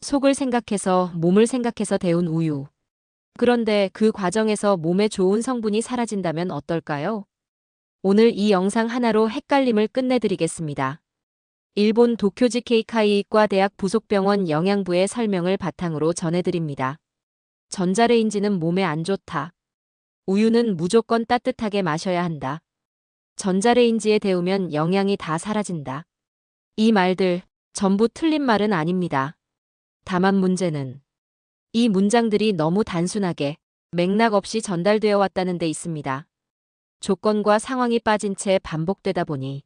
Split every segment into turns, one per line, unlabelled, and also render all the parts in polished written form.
속을 생각해서 몸을 생각해서 데운 우유. 그런데 그 과정에서 몸에 좋은 성분이 사라진다면 어떨까요? 오늘 이 영상 하나로 헷갈림을 끝내드리겠습니다. 일본 도쿄지 케이카이과 대학 부속병원 영양부의 설명을 바탕으로 전해드립니다. 전자레인지는 몸에 안 좋다. 우유는 무조건 따뜻하게 마셔야 한다. 전자레인지에 데우면 영양이 다 사라진다. 이 말들 전부 틀린 말은 아닙니다. 다만 문제는 이 문장들이 너무 단순하게 맥락 없이 전달되어 왔다는 데 있습니다. 조건과 상황이 빠진 채 반복되다 보니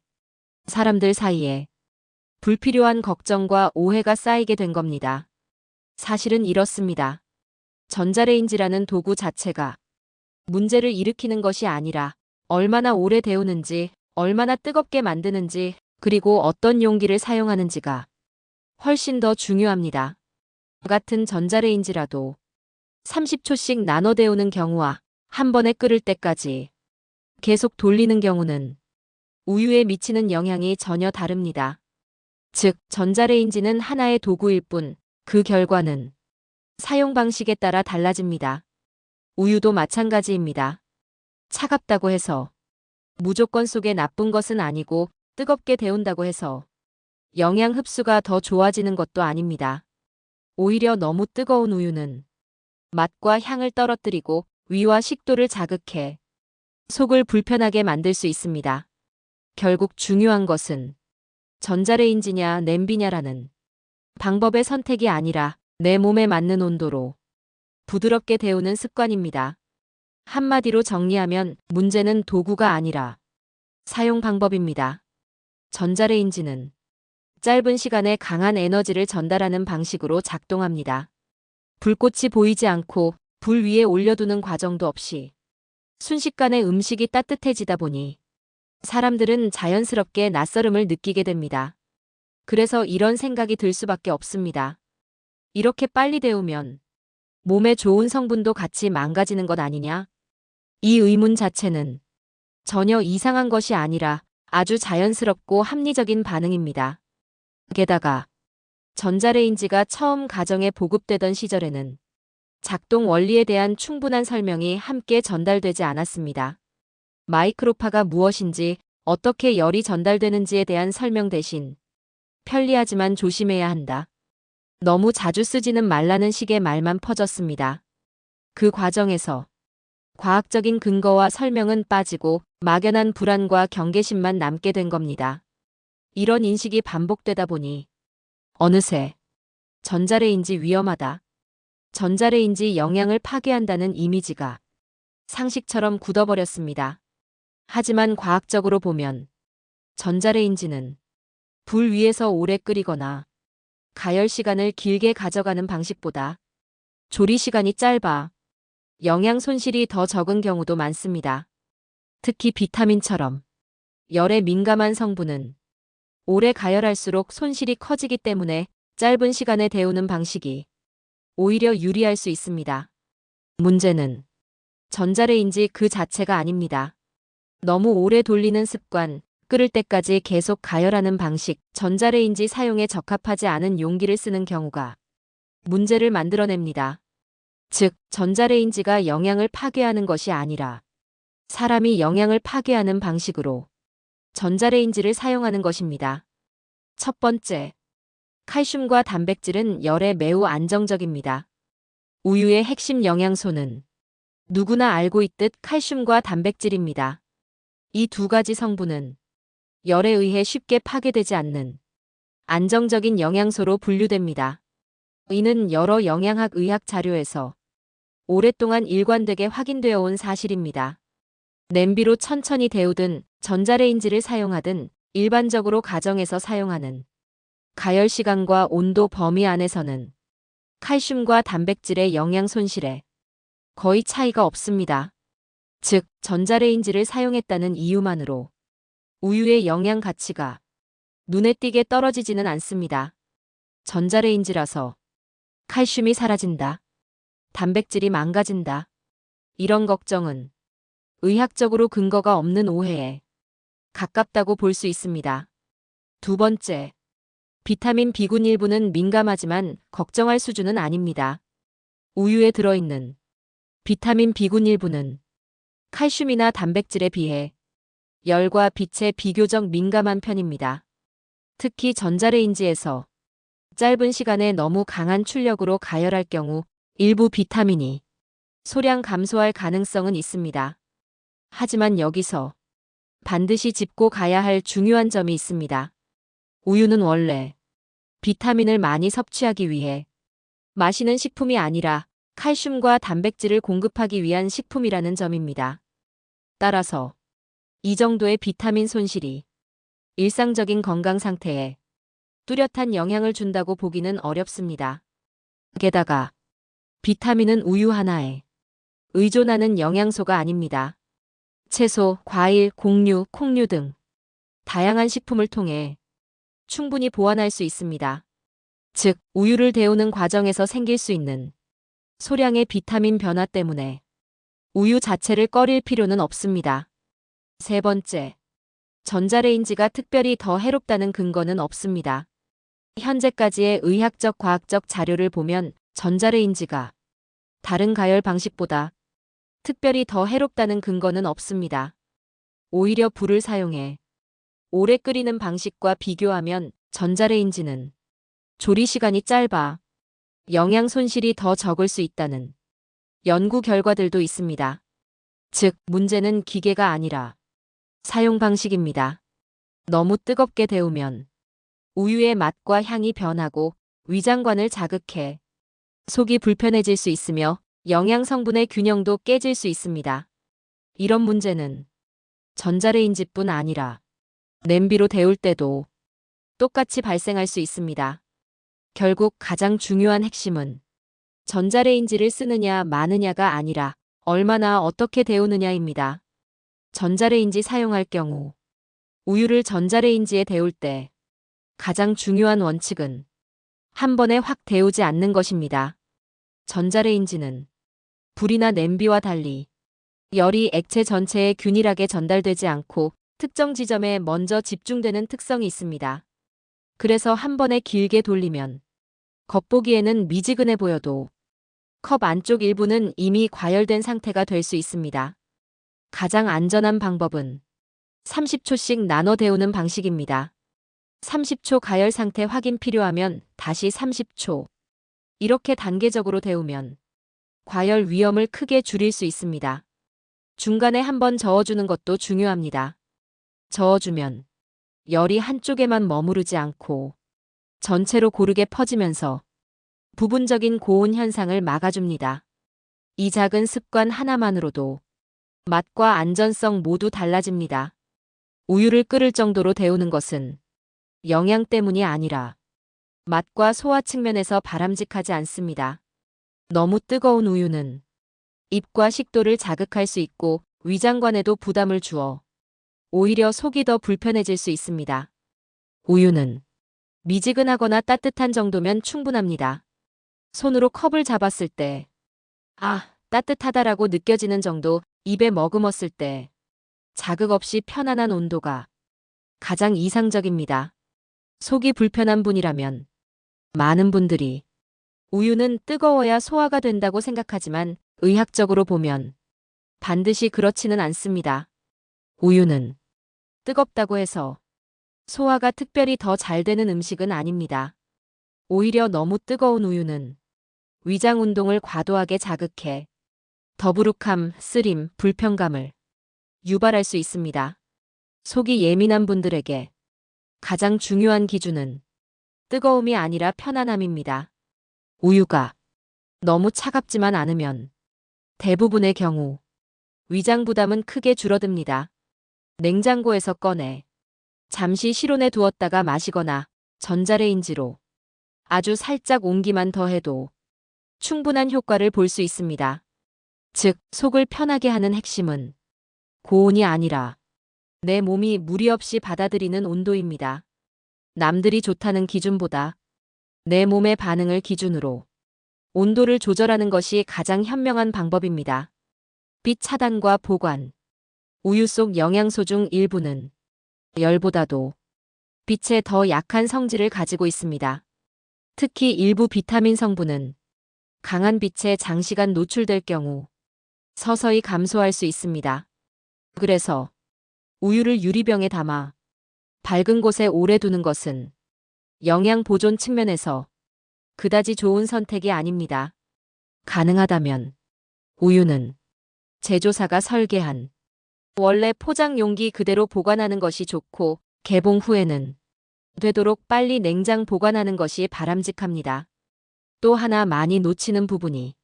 사람들 사이에 불필요한 걱정과 오해가 쌓이게 된 겁니다. 사실은 이렇습니다. 전자레인지라는 도구 자체가 문제를 일으키는 것이 아니라 얼마나 오래 데우는지, 얼마나 뜨겁게 만드는지, 그리고 어떤 용기를 사용하는지가 훨씬 더 중요합니다. 같은 전자레인지라도 30초씩 나눠 데우는 경우와 한 번에 끓을 때까지 계속 돌리는 경우는 우유에 미치는 영향이 전혀 다릅니다. 즉, 전자레인지는 하나의 도구일 뿐 그 결과는 사용 방식에 따라 달라집니다. 우유도 마찬가지입니다. 차갑다고 해서 무조건 속에 나쁜 것은 아니고 뜨겁게 데운다고 해서 영양 흡수가 더 좋아지는 것도 아닙니다. 오히려 너무 뜨거운 우유는 맛과 향을 떨어뜨리고 위와 식도를 자극해 속을 불편하게 만들 수 있습니다. 결국 중요한 것은 전자레인지냐 냄비냐라는 방법의 선택이 아니라 내 몸에 맞는 온도로 부드럽게 데우는 습관입니다. 한마디로 정리하면 문제는 도구가 아니라 사용 방법입니다. 전자레인지는 짧은 시간에 강한 에너지를 전달하는 방식으로 작동합니다. 불꽃이 보이지 않고 불 위에 올려두는 과정도 없이 순식간에 음식이 따뜻해지다 보니 사람들은 자연스럽게 낯설음을 느끼게 됩니다. 그래서 이런 생각이 들 수밖에 없습니다. 이렇게 빨리 데우면 몸에 좋은 성분도 같이 망가지는 것 아니냐? 이 의문 자체는 전혀 이상한 것이 아니라 아주 자연스럽고 합리적인 반응입니다. 게다가 전자레인지가 처음 가정에 보급되던 시절에는 작동 원리에 대한 충분한 설명이 함께 전달되지 않았습니다. 마이크로파가 무엇인지, 어떻게 열이 전달되는지에 대한 설명 대신 편리하지만 조심해야 한다. 너무 자주 쓰지는 말라는 식의 말만 퍼졌습니다. 그 과정에서 과학적인 근거와 설명은 빠지고 막연한 불안과 경계심만 남게 된 겁니다. 이런 인식이 반복되다 보니 어느새 전자레인지 위험하다. 전자레인지 영양을 파괴한다는 이미지가 상식처럼 굳어버렸습니다. 하지만 과학적으로 보면 전자레인지는 불 위에서 오래 끓이거나 가열 시간을 길게 가져가는 방식보다 조리 시간이 짧아 영양 손실이 더 적은 경우도 많습니다. 특히 비타민처럼 열에 민감한 성분은 오래 가열할수록 손실이 커지기 때문에 짧은 시간에 데우는 방식이 오히려 유리할 수 있습니다. 문제는 전자레인지 그 자체가 아닙니다. 너무 오래 돌리는 습관, 끓을 때까지 계속 가열하는 방식, 전자레인지 사용에 적합하지 않은 용기를 쓰는 경우가 문제를 만들어냅니다. 즉, 전자레인지가 영양을 파괴하는 것이 아니라 사람이 영양을 파괴하는 방식으로 전자레인지를 사용하는 것입니다. 첫 번째, 칼슘과 단백질은 열에 매우 안정적입니다. 우유의 핵심 영양소는 누구나 알고 있듯 칼슘과 단백질입니다. 이 두 가지 성분은 열에 의해 쉽게 파괴되지 않는 안정적인 영양소로 분류됩니다. 이는 여러 영양학 의학 자료에서 오랫동안 일관되게 확인되어 온 사실입니다. 냄비로 천천히 데우든 전자레인지를 사용하든 일반적으로 가정에서 사용하는 가열 시간과 온도 범위 안에서는 칼슘과 단백질의 영양 손실에 거의 차이가 없습니다. 즉, 전자레인지를 사용했다는 이유만으로 우유의 영양 가치가 눈에 띄게 떨어지지는 않습니다. 전자레인지라서 칼슘이 사라진다. 단백질이 망가진다. 이런 걱정은 의학적으로 근거가 없는 오해에 가깝다고 볼 수 있습니다. 두 번째, 비타민 B군 일부는 민감하지만 걱정할 수준은 아닙니다. 우유에 들어있는 비타민 B군 일부는 칼슘이나 단백질에 비해 열과 빛에 비교적 민감한 편입니다. 특히 전자레인지에서 짧은 시간에 너무 강한 출력으로 가열할 경우 일부 비타민이 소량 감소할 가능성은 있습니다. 하지만 여기서 반드시 짚고 가야 할 중요한 점이 있습니다. 우유는 원래 비타민을 많이 섭취하기 위해 마시는 식품이 아니라 칼슘과 단백질을 공급하기 위한 식품이라는 점입니다. 따라서 이 정도의 비타민 손실이 일상적인 건강 상태에 뚜렷한 영향을 준다고 보기는 어렵습니다. 게다가 비타민은 우유 하나에 의존하는 영양소가 아닙니다. 채소, 과일, 곡류, 콩류 등 다양한 식품을 통해 충분히 보완할 수 있습니다. 즉, 우유를 데우는 과정에서 생길 수 있는 소량의 비타민 변화 때문에 우유 자체를 꺼릴 필요는 없습니다. 세 번째, 전자레인지가 특별히 더 해롭다는 근거는 없습니다. 현재까지의 의학적 과학적 자료를 보면 전자레인지가 다른 가열 방식보다 특별히 더 해롭다는 근거는 없습니다. 오히려 불을 사용해 오래 끓이는 방식과 비교하면 전자레인지는 조리 시간이 짧아 영양 손실이 더 적을 수 있다는 연구 결과들도 있습니다. 즉, 문제는 기계가 아니라 사용 방식입니다. 너무 뜨겁게 데우면 우유의 맛과 향이 변하고 위장관을 자극해 속이 불편해질 수 있으며 영양 성분의 균형도 깨질 수 있습니다. 이런 문제는 전자레인지뿐 아니라 냄비로 데울 때도 똑같이 발생할 수 있습니다. 결국 가장 중요한 핵심은 전자레인지를 쓰느냐 마느냐가 아니라 얼마나 어떻게 데우느냐입니다. 전자레인지 사용할 경우 우유를 전자레인지에 데울 때 가장 중요한 원칙은 한 번에 확 데우지 않는 것입니다. 전자레인지는 불이나 냄비와 달리 열이 액체 전체에 균일하게 전달되지 않고 특정 지점에 먼저 집중되는 특성이 있습니다. 그래서 한 번에 길게 돌리면 겉보기에는 미지근해 보여도 컵 안쪽 일부는 이미 과열된 상태가 될 수 있습니다. 가장 안전한 방법은 30초씩 나눠 데우는 방식입니다. 30초 가열 상태 확인 필요하면 다시 30초. 이렇게 단계적으로 데우면 과열 위험을 크게 줄일 수 있습니다. 중간에 한번 저어주는 것도 중요합니다. 저어주면 열이 한쪽에만 머무르지 않고 전체로 고르게 퍼지면서 부분적인 고온 현상을 막아줍니다. 이 작은 습관 하나만으로도 맛과 안전성 모두 달라집니다. 우유를 끓을 정도로 데우는 것은 영양 때문이 아니라 맛과 소화 측면에서 바람직하지 않습니다. 너무 뜨거운 우유는 입과 식도를 자극할 수 있고 위장관에도 부담을 주어 오히려 속이 더 불편해질 수 있습니다. 우유는 미지근하거나 따뜻한 정도면 충분합니다. 손으로 컵을 잡았을 때, 따뜻하다라고 느껴지는 정도, 입에 머금었을 때 자극 없이 편안한 온도가 가장 이상적입니다. 속이 불편한 분이라면 많은 분들이 우유는 뜨거워야 소화가 된다고 생각하지만 의학적으로 보면 반드시 그렇지는 않습니다. 우유는 뜨겁다고 해서 소화가 특별히 더 잘 되는 음식은 아닙니다. 오히려 너무 뜨거운 우유는 위장 운동을 과도하게 자극해 더부룩함, 쓰림, 불편감을 유발할 수 있습니다. 속이 예민한 분들에게 가장 중요한 기준은 뜨거움이 아니라 편안함입니다. 우유가 너무 차갑지만 않으면 대부분의 경우 위장 부담은 크게 줄어듭니다. 냉장고에서 꺼내 잠시 실온에 두었다가 마시거나 전자레인지로 아주 살짝 온기만 더해도 충분한 효과를 볼 수 있습니다. 즉, 속을 편하게 하는 핵심은 고온이 아니라 내 몸이 무리 없이 받아들이는 온도입니다. 남들이 좋다는 기준보다 내 몸의 반응을 기준으로 온도를 조절하는 것이 가장 현명한 방법입니다. 빛 차단과 보관. 우유 속 영양소 중 일부는 열보다도 빛에 더 약한 성질을 가지고 있습니다. 특히 일부 비타민 성분은 강한 빛에 장시간 노출될 경우 서서히 감소할 수 있습니다. 그래서 우유를 유리병에 담아 밝은 곳에 오래 두는 것은 영양 보존 측면에서 그다지 좋은 선택이 아닙니다. 가능하다면 우유는 제조사가 설계한 원래 포장 용기 그대로 보관하는 것이 좋고, 개봉 후에는 되도록 빨리 냉장 보관하는 것이 바람직합니다. 또 하나 많이 놓치는 부분이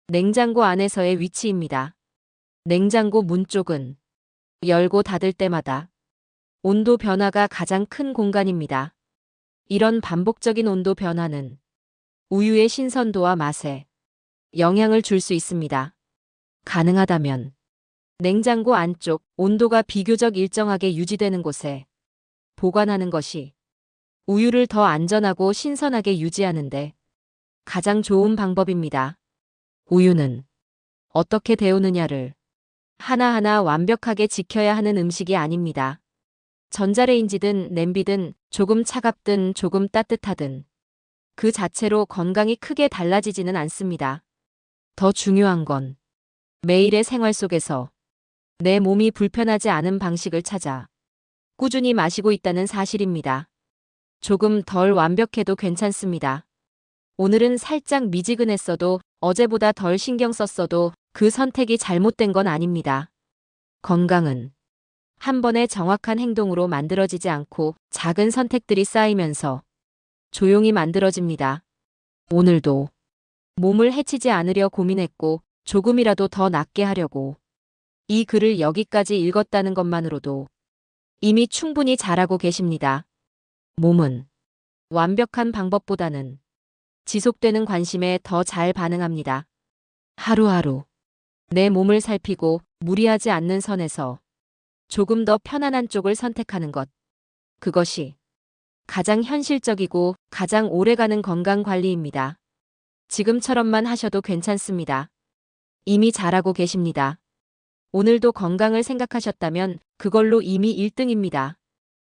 냉장고 안에서의 위치입니다. 냉장고 문 쪽은 열고 닫을 때마다 온도 변화가 가장 큰 공간입니다. 이런 반복적인 온도 변화는 우유의 신선도와 맛에 영향을 줄 수 있습니다. 가능하다면 냉장고 안쪽 온도가 비교적 일정하게 유지되는 곳에 보관하는 것이 우유를 더 안전하고 신선하게 유지하는데 가장 좋은 방법입니다. 우유는 어떻게 데우느냐를 하나하나 완벽하게 지켜야 하는 음식이 아닙니다. 전자레인지든 냄비든 조금 차갑든 조금 따뜻하든 그 자체로 건강이 크게 달라지지는 않습니다. 더 중요한 건 매일의 생활 속에서 내 몸이 불편하지 않은 방식을 찾아 꾸준히 마시고 있다는 사실입니다. 조금 덜 완벽해도 괜찮습니다. 오늘은 살짝 미지근했어도 어제보다 덜 신경 썼어도 그 선택이 잘못된 건 아닙니다. 건강은 한 번의 정확한 행동으로 만들어지지 않고 작은 선택들이 쌓이면서 조용히 만들어집니다. 오늘도 몸을 해치지 않으려 고민했고 조금이라도 더 낫게 하려고 이 글을 여기까지 읽었다는 것만으로도 이미 충분히 잘하고 계십니다. 몸은 완벽한 방법보다는 지속되는 관심에 더 잘 반응합니다. 하루하루 내 몸을 살피고 무리하지 않는 선에서 조금 더 편안한 쪽을 선택하는 것. 그것이 가장 현실적이고 가장 오래가는 건강 관리입니다. 지금처럼만 하셔도 괜찮습니다. 이미 잘하고 계십니다. 오늘도 건강을 생각하셨다면 그걸로 이미 1등입니다.